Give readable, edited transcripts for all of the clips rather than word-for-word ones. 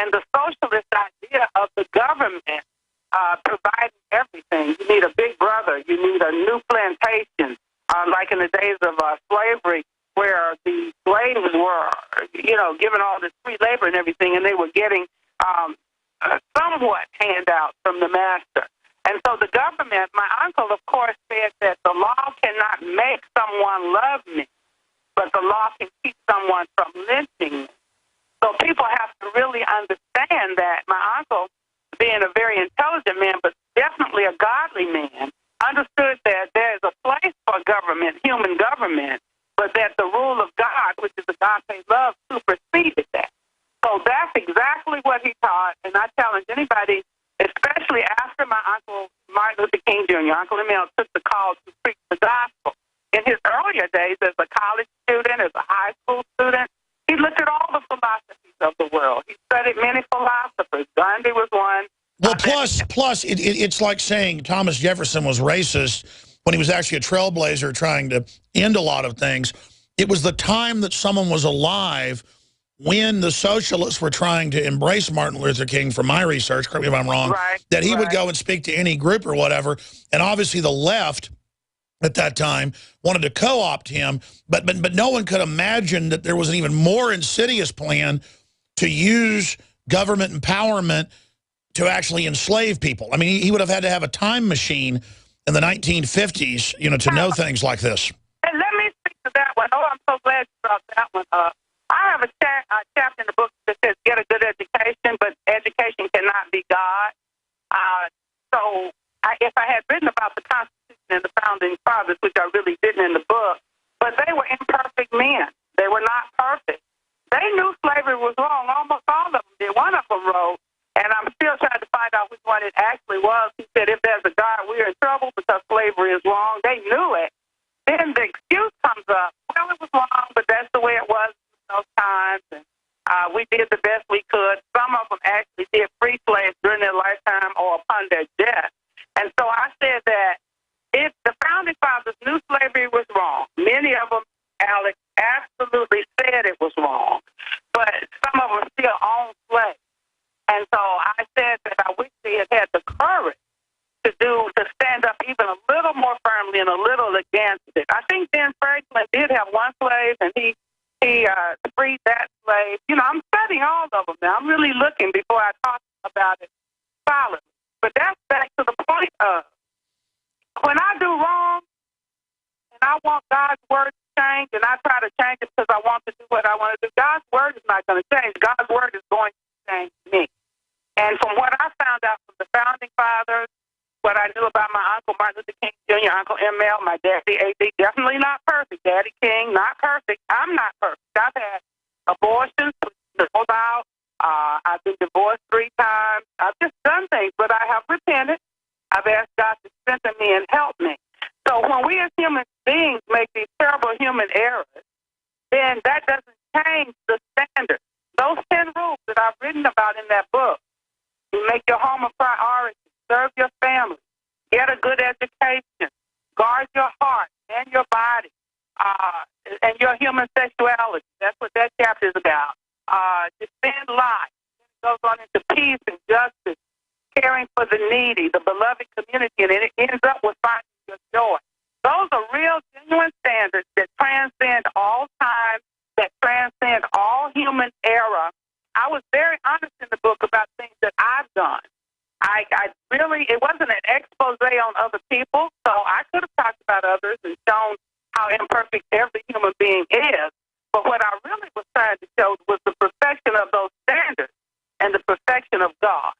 and the socialist idea of the government providing everything. You need a big brother. You need a new plantation, like in the days of slavery, where the slaves were, given all this free labor and everything, and they were getting somewhat handouts from the master. And so the government, my uncle, of course, said that the law cannot make someone love me, but the law can keep someone from lynching me. So people have to really understand that my uncle, being a very intelligent man, but definitely a godly man, understood that there is a place for government, human government, but that the rule of God, which is agape love, superseded that. So that's exactly what he taught, and I challenge anybody, especially after my uncle Martin Luther King Jr., Uncle Emil, took the call to preach the gospel. In his earlier days as a college student, as a high school student, he looked at all the philosophies of the world. He studied many philosophers. Gandhi was one. Well, plus it's like saying Thomas Jefferson was racist when he was actually a trailblazer trying to end a lot of things. It was the time that someone was alive when the socialists were trying to embrace Martin Luther King, from my research, correct me if I'm wrong, that he would go and speak to any group or whatever. And obviously the left at that time wanted to co-opt him, but no one could imagine that there was an even more insidious plan to use government empowerment to actually enslave people. I mean, he would have had to have a time machine in the 1950s, to know things like this. And let me speak to that one. Oh, I'm so glad you brought that one up. I have a chapter in the book that says, get a good education, but education cannot be God. If I had written about the Constitution and the Founding Fathers, which I really didn't in the book, but they were imperfect men. They were not perfect. They knew slavery was wrong. Almost all of them did. One of them wrote, and I'm still trying to find out which one it actually was. He said, if there's a God, we're in trouble because slavery is wrong. They knew it. Then the excuse comes up. Well, it was wrong, but that's the way it was those times. And we did the best we could. Some of them actually did free slaves during their lifetime or upon their death. And so I said that if the Founding Fathers knew slavery was wrong, many of them, Alex, absolutely said it was wrong, but some of them still owned slaves. And so I said that I wish they had the courage to stand up even a little more firmly and a little against it. I think Ben Franklin did have one slave, and he freed that slave. I'm studying all of them now. I'm really looking before I talk about it solidly. But that's back to the point of when I do wrong and I want God's word to change, and I try to change it because I want to do what I want to do, God's word is not going to change. God's word is going to change me. And from what I found out from the Founding Fathers, what I knew about my uncle Martin Luther King Jr., Uncle Emil, my daddy A.D., definitely not perfect. Daddy King, not perfect. I'm not perfect. I've had abortions, pulled out. I've been divorced 3 times. I've just done things, but I have repented. I've asked God to strengthen me and help me. So when we as human beings make these terrible human errors, then that doesn't change the standard. Those 10 rules that I've written about in that book, you make your home a priority, serve your family, get a good education, guard your heart and your body, and your human sexuality. That's what that chapter is about. Defend life. It goes on into peace and justice, caring for the needy, the beloved community, and it ends up with finding your joy. Those are real, genuine standards that transcend all time, that transcend all human error. I was very honest in the book about things that I've done. I really, it wasn't an expose on other people, so I could have talked about others and shown how imperfect every human being is. But what I really was trying to show was the perfection of those standards and the perfection of God.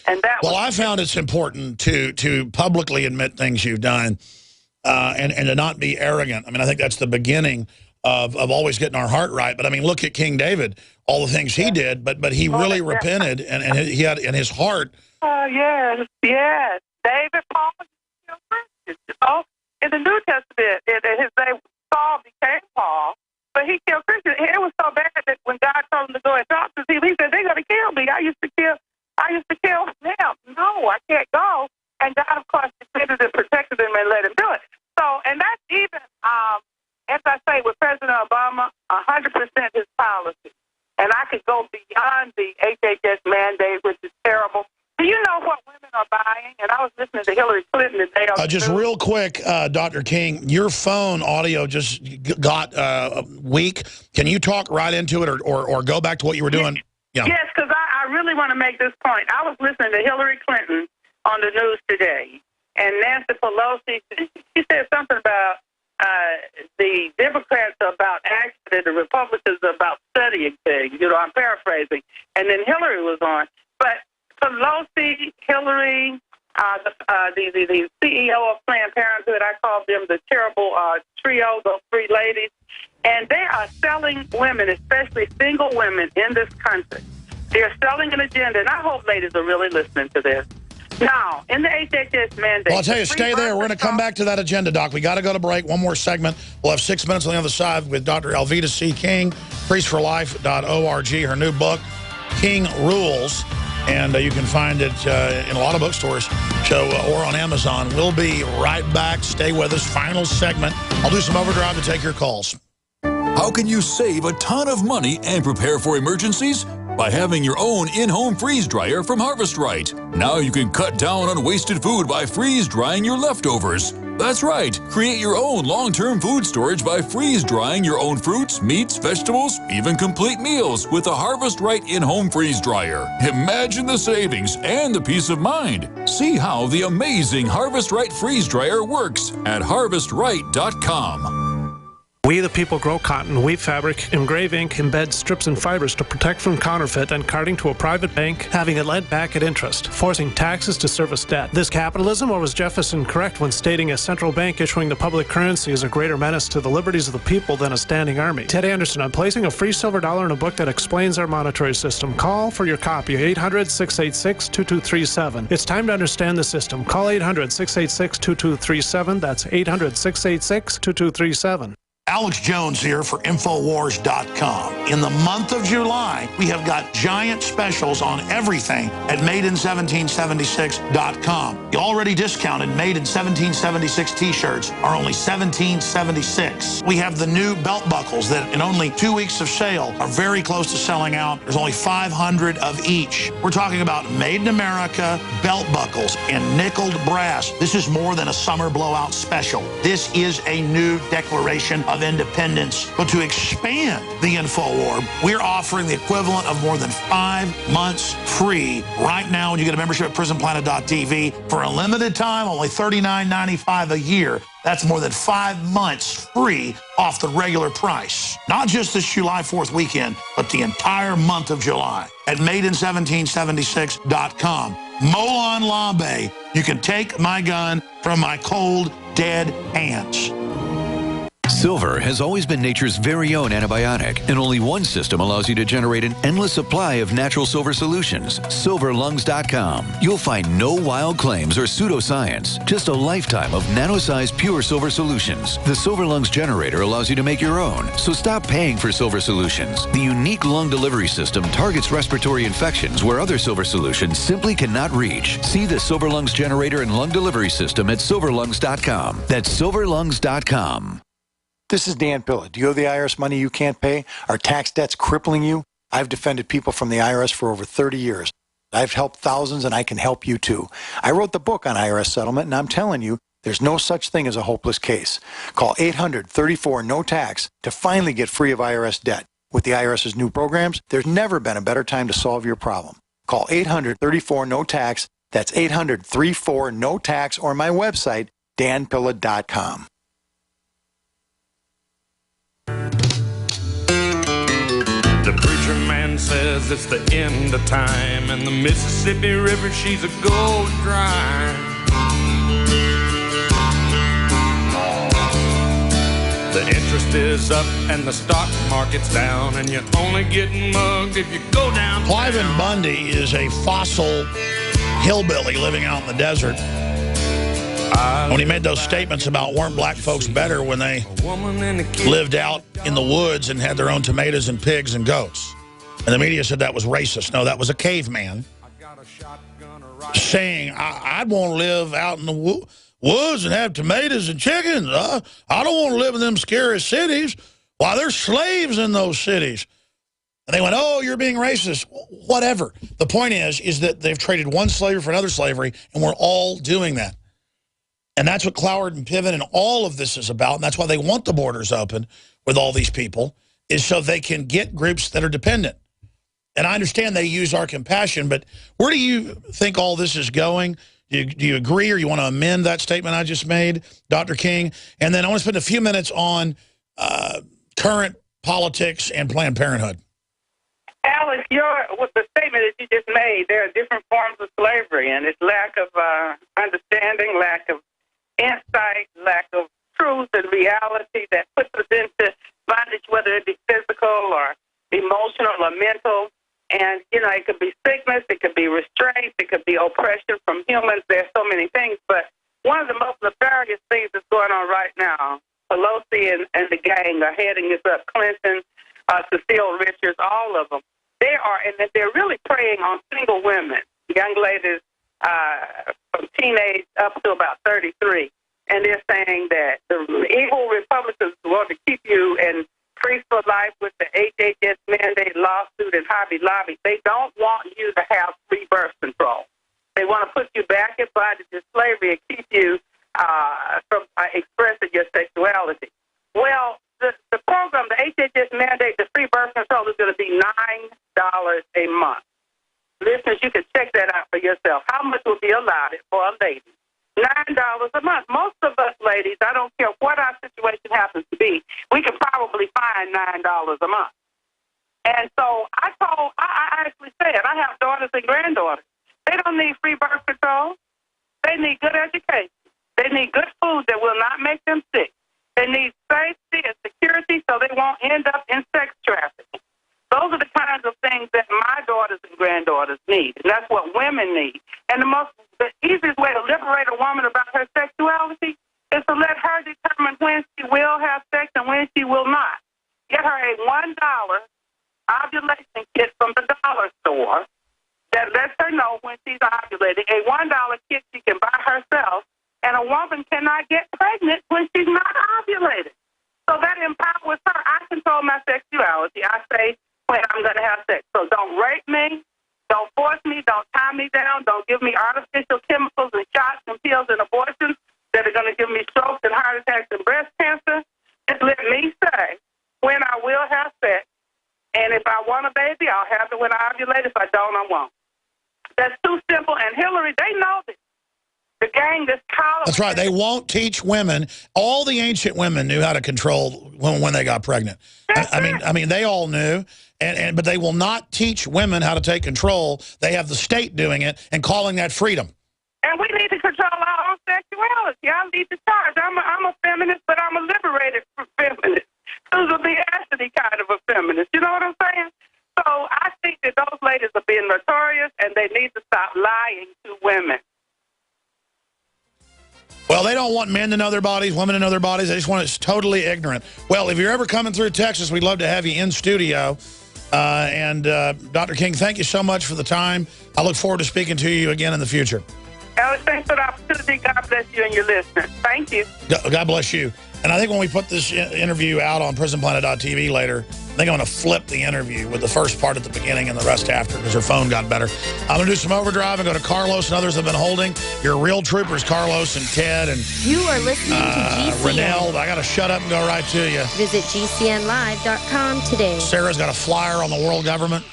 And that I found it's important to publicly admit things you've done and to not be arrogant. I mean, I think that's the beginning of always getting our heart right. But I mean, look at King David, all the things he did, but he really repented, and he had in his heart. Yes. David, Paul, Christians. In the New Testament, his name Saul became Paul, but he killed Christians. It was so bad that when God told him to go and talk to people, he said, "They're going to kill me. I used to kill them. No, I can't go." And God, of course, defended and protected him and let him do it. So, and that's even, as I say, with President Obama, 100% his policy. And I could go beyond the HHS mandate, which is terrible. Do you know what women are buying? And I was listening to Hillary Clinton today. Just real quick, Dr. King, your phone audio just got weak. Can you talk right into it or go back to what you were doing? Yeah. Yes, because I really want to make this point. I was listening to Hillary Clinton on the news today, and Nancy Pelosi, she said something about the Democrats about actually the Republicans about studying things. You know, I'm paraphrasing. And then Hillary was on. But Pelosi, Hillary, the CEO of Planned Parenthood, I call them the terrible trio, those three ladies. And they are selling women, especially single women in this country. They're selling an agenda, and I hope ladies are really listening to this. Now, in the HHS mandate... Well, I'll tell you, stay there. We're going to come back to that agenda, Doc. We got to go to break. One more segment. We'll have 6 minutes on the other side with Dr. Alveda C. King, priestforlife.org, her new book, King Rules. And you can find it in a lot of bookstores or on Amazon. We'll be right back. Stay with us. Final segment. I'll do some overdrive to take your calls. How can you save a ton of money and prepare for emergencies? By having your own in-home freeze dryer from Harvest Right. Now you can cut down on wasted food by freeze drying your leftovers. That's right. Create your own long-term food storage by freeze drying your own fruits, meats, vegetables, even complete meals with a Harvest Right in-home freeze dryer. Imagine the savings and the peace of mind. See how the amazing Harvest Right freeze dryer works at harvestright.com. We the people grow cotton, weave fabric, engrave ink, embed strips and fibers to protect from counterfeit and carting to a private bank, having it lent back at interest, forcing taxes to service debt. This capitalism, or was Jefferson correct when stating a central bank issuing the public currency is a greater menace to the liberties of the people than a standing army? Ted Anderson, I'm placing a free silver dollar in a book that explains our monetary system. Call for your copy, 800-686-2237. It's time to understand the system. Call 800-686-2237. That's 800-686-2237. Alex Jones here for Infowars.com. In the month of July, we have got giant specials on everything at MadeIn1776.com. The already discounted Made in 1776 t-shirts are only $17.76. We have the new belt buckles that in only 2 weeks of sale are very close to selling out. There's only 500 of each. We're talking about Made in America belt buckles in nickeled brass. This is more than a summer blowout special. This is a new declaration of independence. But to expand the InfoWar, we're offering the equivalent of more than 5 months free right now when you get a membership at prisonplanet.tv for a limited time, only $39.95 a year. That's more than 5 months free off the regular price. Not just this July 4th weekend, but the entire month of July at MadeIn1776.com. Molon Labe, you can take my gun from my cold, dead hands. Silver has always been nature's very own antibiotic, and only one system allows you to generate an endless supply of natural silver solutions. SilverLungs.com. You'll find no wild claims or pseudoscience, just a lifetime of nano-sized pure silver solutions. The Silver Lungs generator allows you to make your own, so stop paying for silver solutions. The unique lung delivery system targets respiratory infections where other silver solutions simply cannot reach. See the Silver Lungs generator and lung delivery system at SilverLungs.com. That's SilverLungs.com. This is Dan Pilla. Do you owe the IRS money you can't pay? Are tax debts crippling you? I've defended people from the IRS for over 30 years. I've helped thousands, and I can help you too. I wrote the book on IRS settlement, and I'm telling you, there's no such thing as a hopeless case. Call 800-34-NO-TAX to finally get free of IRS debt. With the IRS's new programs, there's never been a better time to solve your problem. Call 800-34-NO-TAX. That's 800-34-NO-TAX, or my website, danpilla.com. The preacher man says it's the end of time, and the Mississippi River, she's a gold dry. The interest is up and the stock market's down, and you're only getting mugged if you go down. Cliven Bundy is a fossil hillbilly living out in the desert. When he made those statements about weren't black folks better when they lived out in the woods and had their own tomatoes and pigs and goats. And the media said that was racist. No, that was a caveman saying, I'd want to live out in the woods and have tomatoes and chickens. I don't want to live in them scary cities. Why, there's slaves in those cities. And they went, oh, you're being racist. Whatever. The point is that they've traded one slavery for another slavery, and we're all doing that. And that's what Cloward and Piven and all of this is about, and that's why they want the borders open with all these people, is so they can get groups that are dependent. And I understand they use our compassion, but where do you think all this is going? Do you agree, or you want to amend that statement I just made, Dr. King? And then I want to spend a few minutes on current politics and Planned Parenthood. Alice, with the statement that you just made, there are different forms of slavery, and it's lack of understanding, lack of insight, lack of truth and reality that puts us into bondage, whether it be physical or emotional or mental. And, it could be sickness, it could be restraint, it could be oppression from humans. There's so many things. But one of the most nefarious things that's going on right now, Pelosi and the gang are heading this up, Clinton, Cecile Richards, all of them. They're really preying on single women, young ladies from teenage up to about 33. And they're saying that the evil Republicans want to keep you in free for life with the HHS mandate lawsuit and Hobby Lobby. They don't want you to have free birth control. They want to put you back in bondage and slavery and keep you from expressing your sexuality. Well, the program, the HHS mandate, the free birth control is going to be $9 a month. Listeners, you can check that out for yourself. How much will be allotted for a lady? $9 a month. Most of us ladies, I don't care what our situation happens to be, we can probably find $9 a month. And so I actually said, I have daughters and granddaughters. They don't need free birth control. They need good education. They need good food that will not make them sick. They need safety and security so they won't end up in sex trafficking. Those are the kinds of things that my daughters and granddaughters need, and that's what women need. And the easiest way to liberate a woman about her sexuality is to let her determine when she will have sex and when she will not. Get her a $1 ovulation kit from the dollar store that lets her know when she's ovulating. A $1 kit she can buy herself, and a woman cannot get pregnant when she's not ovulating. So that empowers her. I control my sexuality. I say when I'm going to have sex. So don't rape me. Don't force me. Don't tie me down. Don't give me artificial chemicals and shots and pills and abortions that are going to give me strokes and heart attacks and breast cancer. Just let me say when I will have sex. And if I want a baby, I'll have it when I ovulate. If I don't, I won't. That's too simple. And Hillary, they know this. The gang, this collar. That's right. They won't teach women. All the ancient women knew how to control when they got pregnant. I mean, they all knew. But they will not teach women how to take control. They have the state doing it and calling that freedom. And we need to control our own sexuality. I lead the charge. I'm a feminist, but I'm a liberated feminist. Susan B. Anthony kind of a feminist. You know what I'm saying? So I think that those ladies are being notorious, and they need to stop lying to women. Well, they don't want men to know their bodies, women to know their bodies. They just want us totally ignorant. Well, if you're ever coming through Texas, we'd love to have you in studio. Dr. King, thank you so much for the time. I look forward to speaking to you again in the future. Alex, thanks for the opportunity. God bless you and your listeners. Thank you. God bless you. And I think when we put this interview out on PrisonPlanet.tv later, I think I'm going to flip the interview with the first part at the beginning and the rest after because her phone got better. I'm going to do some overdrive and go to Carlos and others have been holding. You're real troopers, Carlos and Ted. And you are listening to GCN. Renell, I got to shut up and go right to you. Visit GCNlive.com today. Sarah's got a flyer on the world government.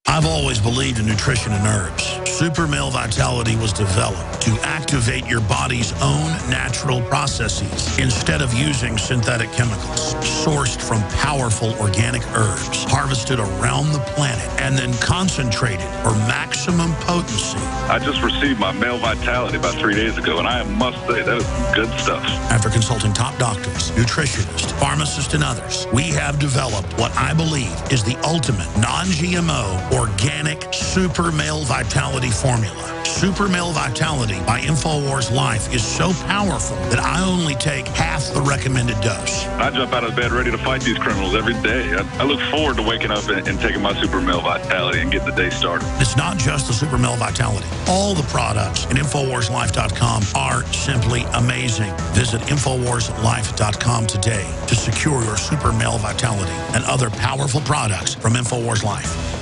I've always believed in nutrition and herbs. Super Male Vitality was developed to activate your body's own natural processes instead of using synthetic chemicals. Sourced from powerful organic herbs, harvested around the planet, and then concentrated for maximum potency. I just received my Male Vitality about 3 days ago, and I must say, that is good stuff. After consulting top doctors, nutritionists, pharmacists, and others, we have developed what I believe is the ultimate non-GMO organic Super Male Vitality formula. Super Male Vitality by InfoWars Life is so powerful that I only take half the recommended dose. I jump out of bed ready to fight these criminals every day. I look forward to waking up and taking my Super Male Vitality and getting the day started. It's not just the Super Male Vitality. All the products at InfoWarsLife.com are simply amazing. Visit InfoWarsLife.com today to secure your Super Male Vitality and other powerful products from InfoWars Life.